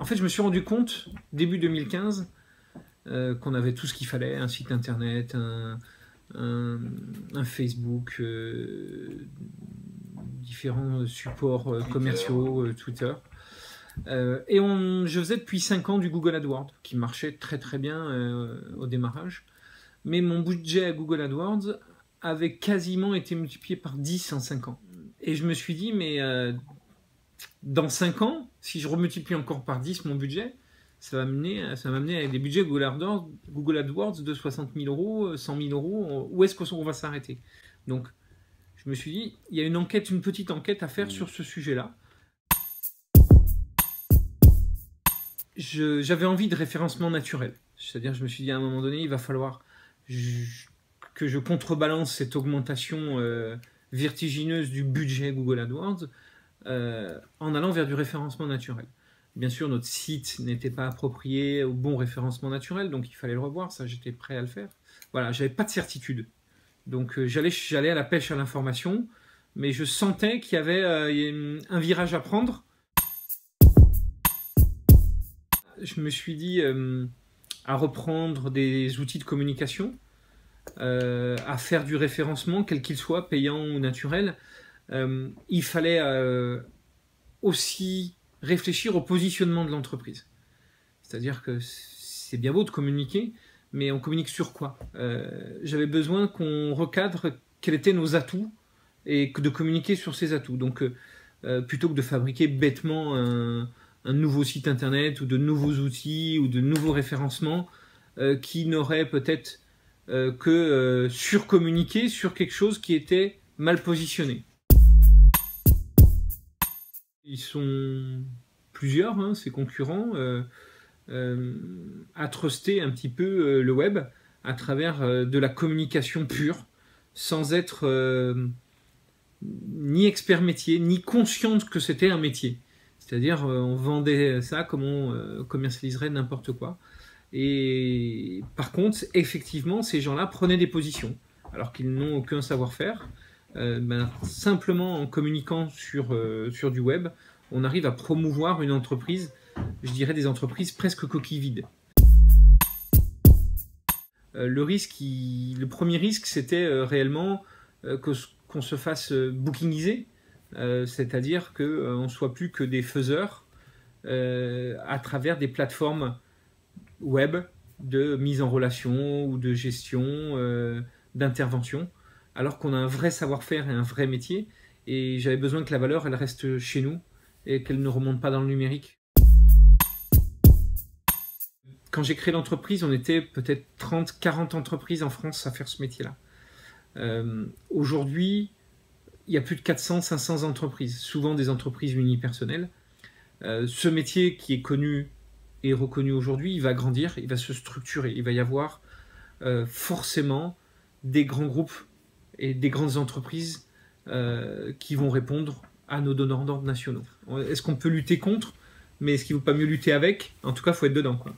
En fait, je me suis rendu compte, début 2015, qu'on avait tout ce qu'il fallait, un site internet, un Facebook, différents supports commerciaux, Twitter. Je faisais depuis 5 ans du Google AdWords, qui marchait très très bien au démarrage. Mais mon budget à Google AdWords avait quasiment été multiplié par 10 en 5 ans. Et je me suis dit, mais dans 5 ans, si je remultiplie encore par 10 mon budget, ça va m'amener avec des budgets Google AdWords de 60 000 euros, 100 000 euros. Où est-ce qu'on va s'arrêter? Donc, je me suis dit, il y a une petite enquête à faire sur ce sujet-là. J'avais envie de référencement naturel. C'est-à-dire, je me suis dit, à un moment donné, il va falloir que je contrebalance cette augmentation vertigineuse du budget Google AdWords en allant vers du référencement naturel. Bien sûr, notre site n'était pas approprié au bon référencement naturel, donc il fallait le revoir, ça j'étais prêt à le faire. Voilà, j'avais pas de certitude. Donc j'allais à la pêche à l'information, mais je sentais qu'il y avait un virage à prendre. Je me suis dit à reprendre des outils de communication, à faire du référencement, quel qu'il soit, payant ou naturel. Il fallait aussi réfléchir au positionnement de l'entreprise. C'est-à-dire que c'est bien beau de communiquer, mais on communique sur quoi? J'avais besoin qu'on recadre quels étaient nos atouts et de communiquer sur ces atouts. Donc, plutôt que de fabriquer bêtement un nouveau site internet ou de nouveaux outils ou de nouveaux référencements qui n'auraient peut-être que surcommuniquer sur quelque chose qui était mal positionné. Ils sont plusieurs, hein, ces concurrents, à truster un petit peu le web à travers de la communication pure, sans être ni expert métier, ni conscient que c'était un métier. C'est-à-dire, on vendait ça comme on commercialiserait n'importe quoi. Et par contre, effectivement, ces gens-là prenaient des positions, alors qu'ils n'ont aucun savoir-faire. Simplement en communiquant sur du web, on arrive à promouvoir une entreprise, je dirais des entreprises presque coquilles vides. Le premier risque, c'était réellement qu'on se fasse bookingiser, c'est-à-dire qu'on ne soit plus que des faiseurs à travers des plateformes web de mise en relation ou de gestion, d'intervention, alors qu'on a un vrai savoir-faire et un vrai métier, et j'avais besoin que la valeur, elle reste chez nous, et qu'elle ne remonte pas dans le numérique. Quand j'ai créé l'entreprise, on était peut-être 30, 40 entreprises en France à faire ce métier-là. Aujourd'hui, il y a plus de 400, 500 entreprises, souvent des entreprises unipersonnelles. Ce métier qui est connu et reconnu aujourd'hui, il va grandir, il va se structurer, il va y avoir forcément des grands groupes et des grandes entreprises qui vont répondre à nos donneurs d'ordre nationaux. Est-ce qu'on peut lutter contre? Mais est-ce qu'il ne vaut pas mieux lutter avec? En tout cas, il faut être dedans, quoi.